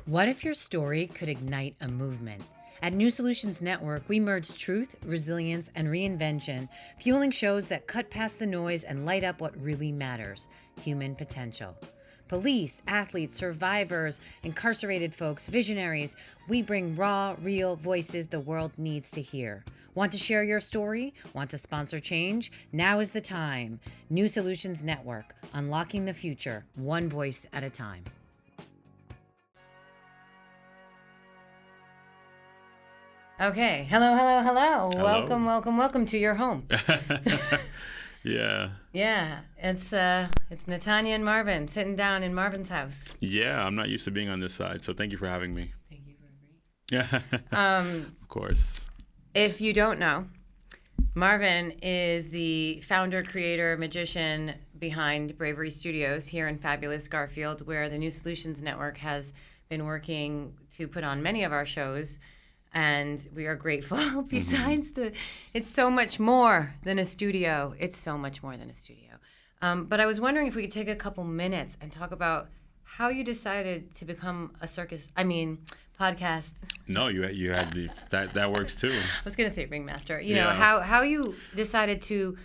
What if your story could ignite a movement? At New Solutions Network, we merge truth, resilience, and reinvention, fueling shows that cut past the noise and light up what really matters: human potential. Police, athletes, survivors, incarcerated folks, visionaries, we bring raw, real voices the world needs to hear. Want to share your story? Want to sponsor change? Now is the time. New Solutions Network, unlocking the future, one voice at a time. Okay. Hello. Hello. Welcome to your home. Yeah. Yeah. It's Natanya and Marvin sitting down in Marvin's house. Yeah, I'm not used to being on this side, so thank you for having me. Thank you for agreeing. Of course. If you don't know, Marvin is the founder, creator, magician behind Bravery Studios here in fabulous Garfield, where the New Solutions Network has been working to put on many of our shows. And we are grateful. Besides it's so much more than a studio. It's so much more than a studio. But I was wondering if we could take a couple minutes and talk about how you decided to become a podcast. No, you had that works too. I was going to say ringmaster. You know, how you decided to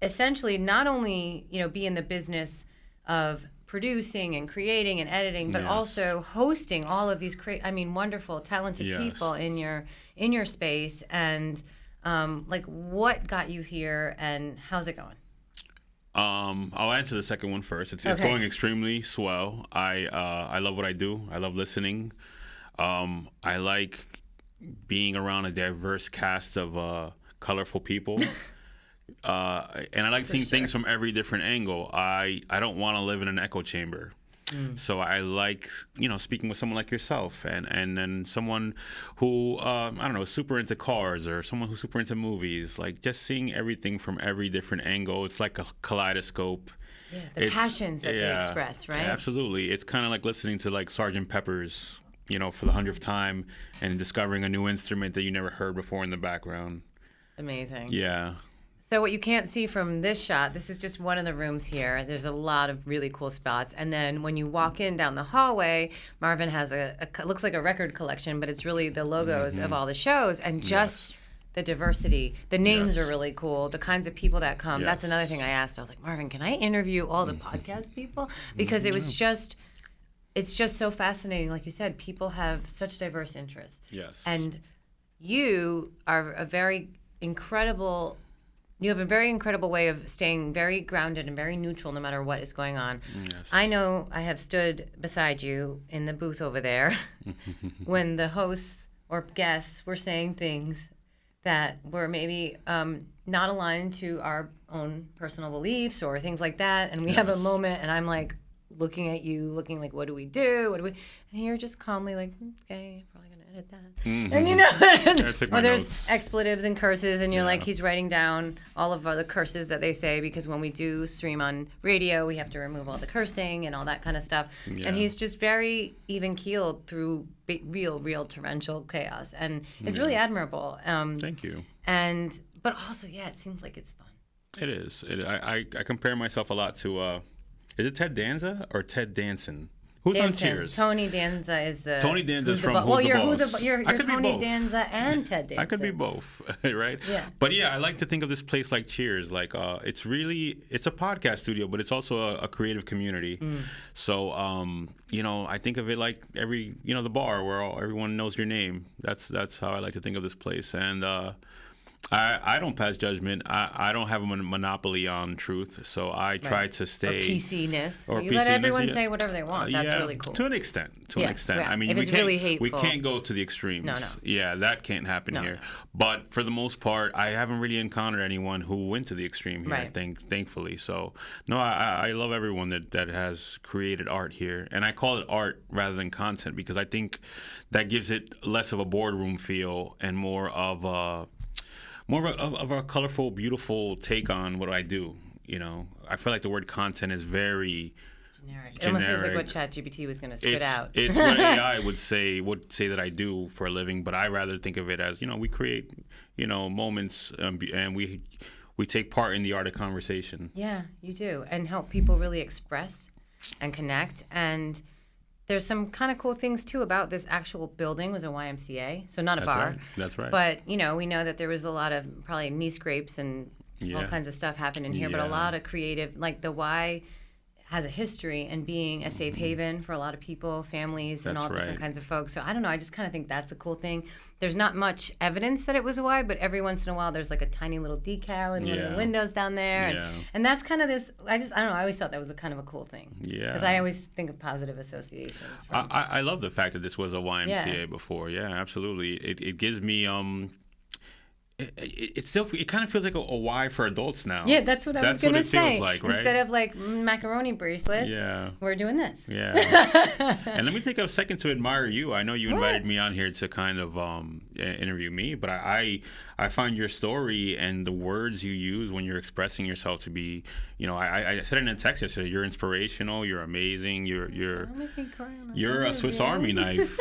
essentially not only, be in the business of producing and creating and editing, but also hosting all of these wonderful, talented people in your space. And what got you here, and how's it going? I'll answer the second one first. It's going extremely swell. I love what I do. I love listening. I like being around a diverse cast of colorful people. And I like seeing things from every different angle. I don't want to live in an echo chamber. So I like, speaking with someone like yourself and then someone who, is super into cars, or someone who's super into movies, like just seeing everything from every different angle. It's like a kaleidoscope. Yeah, the passions that they express, right? Absolutely. It's kind of like listening to like Sgt. Pepper's, for the 100th time, and discovering a new instrument that you never heard before in the background. Amazing. Yeah. So what you can't see from this shot, this is just one of the rooms here. There's a lot of really cool spots. And then when you walk in down the hallway, Marvin has looks like a record collection, but it's really the logos of all the shows, and just the diversity. The names are really cool. The kinds of people that come. That's another thing I asked. I was like, Marvin, can I interview all the podcast people? Because it's just so fascinating. Like you said, people have such diverse interests. Yes. And you are you have a very incredible way of staying very grounded and very neutral no matter what is going on. Yes. I know I have stood beside you in the booth over there when the hosts or guests were saying things that were maybe not aligned to our own personal beliefs or things like that. And we have a moment, and I'm like looking at you, looking like, what do we do? And you're just calmly like, okay, probably going to edit that. And or there's expletives and curses, and you're like, he's writing down all of the curses that they say, because when we do stream on radio, we have to remove all the cursing and all that kind of stuff. Yeah. And he's just very even-keeled through real torrential chaos. And it's really admirable. Thank you. But also, it seems like it's fun. It is. I compare myself a lot to... is it Ted Danza or Ted Danson? Who's on Cheers? Tony Danza is the... Tony Danza is from Who's the Boss? You're Tony Danza and Ted Danza. I could be both, right? Yeah. But I like to think of this place like Cheers. Like it's a podcast studio, but it's also a creative community. So, I think of it like the bar where everyone knows your name. That's how I like to think of this place. And I don't pass judgment. I don't have a monopoly on truth, so I try to stay... Or PC-ness. You let everyone say whatever they want. That's really cool. To an extent. Yeah. I mean, if it's really hateful. We can't go to the extremes. No. Yeah, that can't happen here. But for the most part, I haven't really encountered anyone who went to the extreme here, thankfully. So, no, I love everyone that has created art here. And I call it art rather than content, because I think that gives it less of a boardroom feel and more of a colorful, beautiful take on what I do. I feel like the word content is very generic. It almost feels like what ChatGPT was going to spit out. It's what AI would say that I do for a living, but I rather think of it as, we create, moments, and we take part in the art of conversation. Yeah, you do, and help people really express and connect. And there's some kind of cool things too about this actual building. It was a YMCA, so not a bar. Right. That's right. But we know that there was a lot of probably knee scrapes and all kinds of stuff happened in here. But a lot of creative, like the Y has a history in being a safe haven for a lot of people, families, and all different kinds of folks. So I don't know. I just kind of think that's a cool thing. There's not much evidence that it was a Y, but every once in a while there's like a tiny little decal in one of the windows down there. And that's kind of this, I don't know. I always thought that was a kind of a cool thing. Yeah. Because I always think of positive associations. I love the fact that this was a YMCA before. Yeah, absolutely. It gives me... It kind of feels like a Y for adults now. Yeah, that's what I was going to say. Feels like, right? Instead of like macaroni bracelets, we're doing this. Yeah. And let me take a second to admire you. I know you invited me on here to kind of interview me, but I find your story and the words you use when you're expressing yourself to be, I said it in a text yesterday. You're inspirational. You're amazing. You're a Swiss Army knife.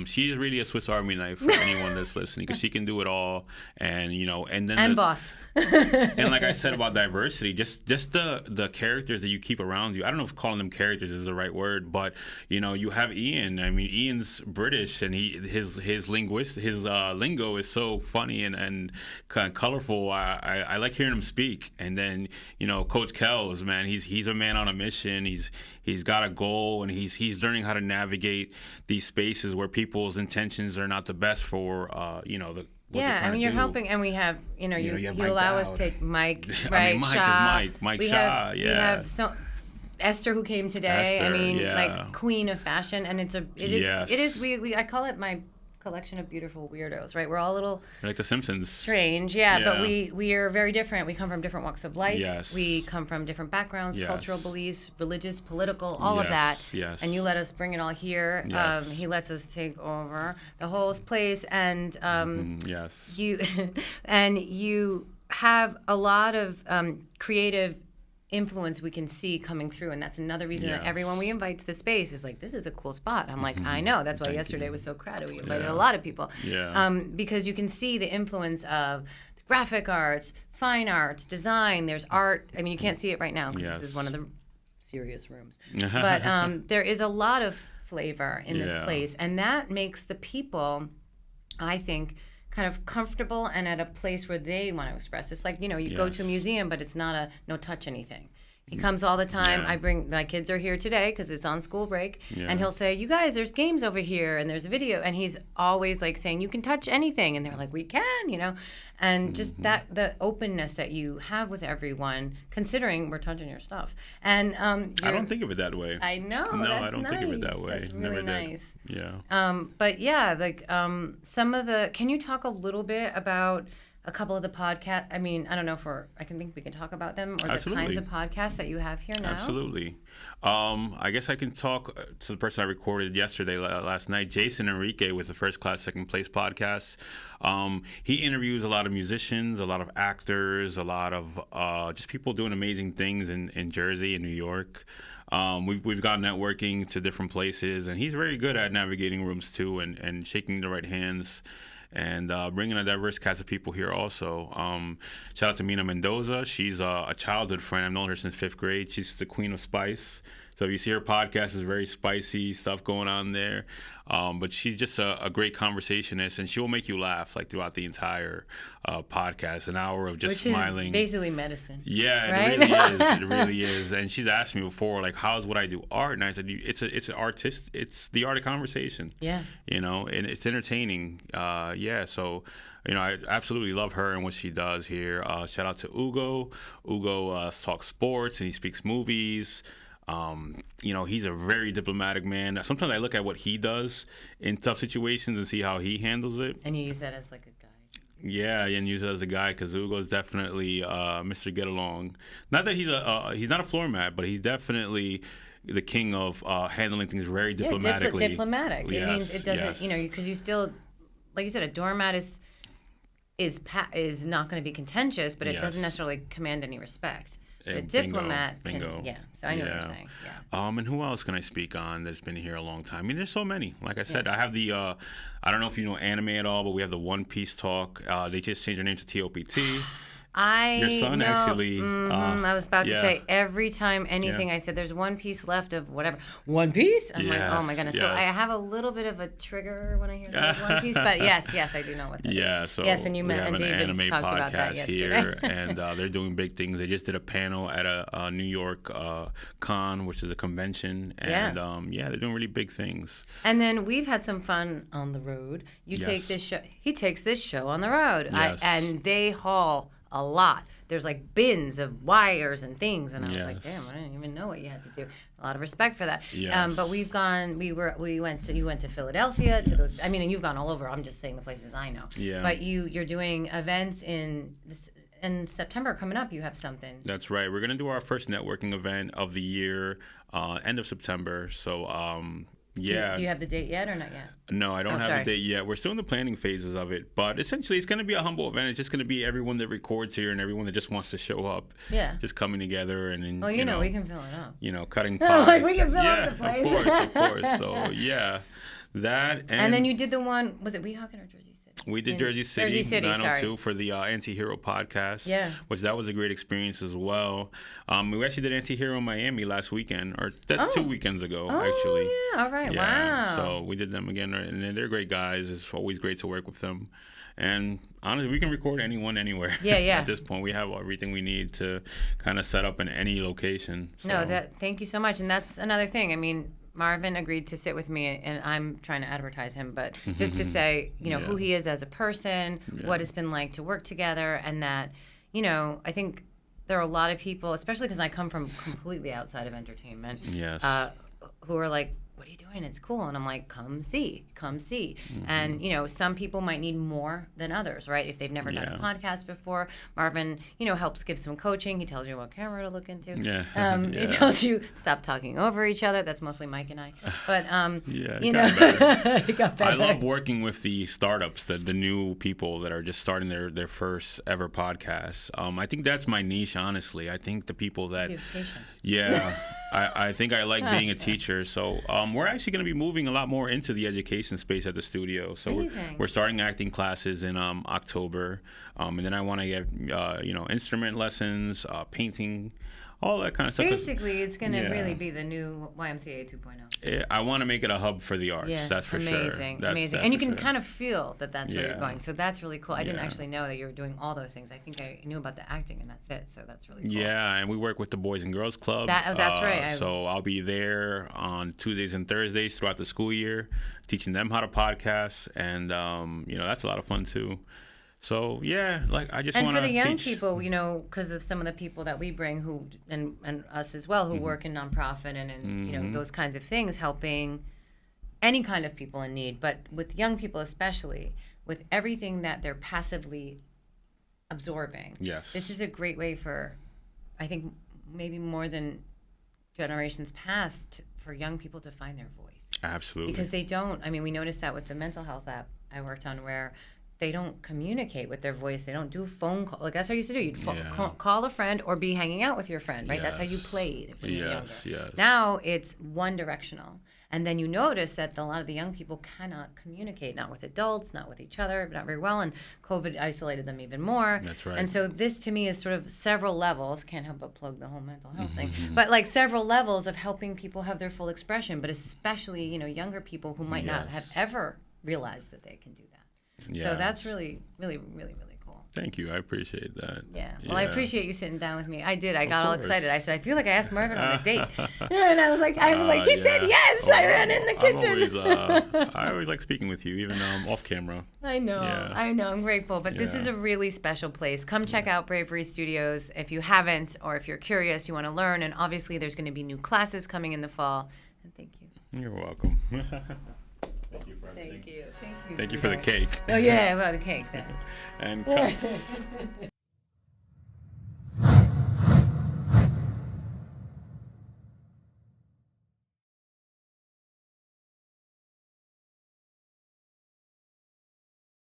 She's really a Swiss Army knife for anyone that's listening, because she can do it all. And boss. And like I said about diversity, just the characters that you keep around you. I don't know if calling them characters is the right word, but you have Ian. I mean, Ian's British, and his lingo is so funny and kind of colorful. I like hearing him speak. And then Coach Kells, man, he's a man on a mission. He's got a goal, and he's learning how to navigate these spaces where people's intentions are not the best for I mean, you're helping, and we have, you allow us to take Mike, right? I mean, Mike Shaw, We have Esther, who came today. Like queen of fashion, and it is. I call it my collection of beautiful weirdos, right? We're all a little like the Simpsons. Strange, but we are very different. We come from different walks of life. Yes. We come from different backgrounds, cultural beliefs, religious, political, all of that. Yes. And you let us bring it all here. Yes. He lets us take over the whole place, and you have a lot of creative influence we can see coming through, and that's another reason that everyone we invite to the space is like, this is a cool spot. I'm like, I know, that's why yesterday was so crowded. We invited a lot of people, because you can see the influence of the graphic arts, fine arts, design. There's art. I mean, you can't see it right now because this is one of the serious rooms, but there is a lot of flavor in this place, and that makes the people, I think, kind of comfortable and at a place where they want to express. It's like, you go to a museum, but it's not a no touch anything. He comes all the time. I bring, my kids are here today because it's on school break, and he'll say, you guys, there's games over here and there's a video, and he's always like saying, you can touch anything, and they're like, we can, and just that, the openness that you have with everyone, considering we're touching your stuff. And I don't think of it that way. I know. No, that's I don't think of it that way. That's really nice. Yeah. But some of the, can you talk a little bit about a couple of the podcasts? I mean, I don't know I can think we can talk about them, or the kinds of podcasts that you have here now. Absolutely. I guess I can talk to the person I recorded yesterday, last night. Jason Enrique with the First Class, Second Place podcast. He interviews a lot of musicians, a lot of actors, a lot of just people doing amazing things in Jersey and New York. We've gone networking to different places, and he's very good at navigating rooms too, and shaking the right hands, and bringing a diverse cast of people here also. Shout out to Mina Mendoza. She's a childhood friend. I've known her since 5th grade. She's the queen of spice. So if you see her podcast, it's very spicy stuff going on there. But she's just a great conversationist, and she will make you laugh like throughout the entire podcast. An hour of just smiling. Which is basically medicine. Yeah, right? It really is. It really is. And she's asked me before, like, how's what I do art? And I said, it's an artist. It's the art of conversation. Yeah. And it's entertaining. So. I absolutely love her and what she does here. Shout out to Ugo. Ugo talks sports and he speaks movies. He's a very diplomatic man. Sometimes I look at what he does in tough situations and see how he handles it. And you use that as like a guide. Yeah, and use it as a guy, because Ugo's definitely Mr. Get Along. Not that he's not a floor mat, but he's definitely the king of handling things very diplomatically. Yeah, diplomatic. Yes, it means it doesn't, because you still, like you said, a doormat is not going to be contentious, but it doesn't necessarily command any respect. A diplomat bingo. So I know what you're saying. Yeah. And who else can I speak on that's been here a long time? I mean, there's so many. Like I said, I have the I don't know if you know anime at all, but we have the One Piece Talk. They just changed their name to TOPT. Your son actually. I was about to say, every time anything I said, there's one piece left of whatever. One piece? I'm like, oh my goodness. So I have a little bit of a trigger when I hear the word One Piece, but yes, I do know what that is. So yes, and you we met have and an David anime talked about that podcast yesterday. here, and they're doing big things. They just did a panel at a New York con, which is a convention, and they're doing really big things. And then we've had some fun on the road. You take this show. He takes this show on the road, and they haul a lot. There's like bins of wires and things, and I was like, damn, I didn't even know what you had to do. A lot of respect for that. But we've gone. You went to Philadelphia to those. I mean, and you've gone all over. I'm just saying the places I know. Yeah. But you're doing events in September coming up. You have something. That's right. We're gonna do our first networking event of the year, end of September. So. Do you have the date yet or not yet? No, I don't have the date yet. We're still in the planning phases of it. But essentially, it's going to be a humble event. It's just going to be everyone that records here and everyone that just wants to show up. Yeah. Just coming together and well, you know, we can fill it up. Cutting pies. Like we can fill up the place. Of course. So, that. And then you did the one, was it Weehawken or Jersey City? We did Jersey City 902 for the Anti-Hero podcast. Yeah. Which that was a great experience as well. We actually did Anti-Hero in Miami last weekend, or that's 2 weekends ago, actually. Oh, yeah. All right. Yeah. Wow. So we did them again, and they're great guys. It's always great to work with them. And honestly, we can record anyone, anywhere. Yeah. At this point, we have everything we need to kind of set up in any location. So. No, thank you so much. And that's another thing. I mean, Marvin agreed to sit with me, and I'm trying to advertise him, but just to say, who he is as a person, what it's been like to work together, and that, I think there are a lot of people, especially because I come from completely outside of entertainment, who are like, what are you doing? It's cool. And I'm like, come see. And, some people might need more than others, right? If they've never done a podcast before. Marvin, helps give some coaching. He tells you what camera to look into. He tells you stop talking over each other. That's mostly Mike and I. But, it got better. I love working with the startups, the new people that are just starting their first ever podcast. I think that's my niche, honestly. I think the people that... I think I like being a teacher. So we're actually going to be moving a lot more into the education space at the studio. So we're starting acting classes in October. And then I want to get, instrument lessons, painting, all that kind of stuff. Basically, it's going to really be the new YMCA 2.0. I want to make it a hub for the arts. That's for sure. Amazing. And you can kind of feel that that's where you're going. So that's really cool. I didn't actually know that you were doing all those things. I think I knew about the acting, and that's it. So that's really cool. Yeah, and we work with the Boys and Girls Club. That's right. So I'll be there on Tuesdays and Thursdays throughout the school year, teaching them how to podcast. And, that's a lot of fun, too. So I just want to. And for the young people, because of some of the people that we bring, who and us as well, who work in nonprofit and those kinds of things, helping any kind of people in need, but with young people especially, with everything that they're passively absorbing. Yes. This is a great way for, I think, maybe more than generations past, for young people to find their voice. Absolutely. Because they don't. I mean, we noticed that with the mental health app I worked on, where they don't communicate with their voice. They don't do phone call. Like that's how you used to do. You'd call a friend or be hanging out with your friend, right? That's how you played when you were younger. Yes. Now it's one directional. And then you notice that a lot of the young people cannot communicate, not with adults, not with each other, not very well. And COVID isolated them even more. That's right. And so this to me is sort of several levels. Can't help but plug the whole mental health thing. But like several levels of helping people have their full expression, but especially, younger people who might not have ever realized that they can do that. So that's really, really, really, really cool. Thank you. I appreciate that. Yeah. Well, I appreciate you sitting down with me. I did. I got all excited. I said, I feel like I asked Marvin on a date. And I was like, he said yes. I ran in the kitchen. I always like speaking with you, even off camera. I know. I'm grateful. But this is a really special place. Come check out Bravery Studios if you haven't, or if you're curious, you want to learn. And obviously, there's going to be new classes coming in the fall. And thank you. You're welcome. Thank you for everything. Thank you. Thank you for the cake. Oh, yeah, about the cake, then. And cuts.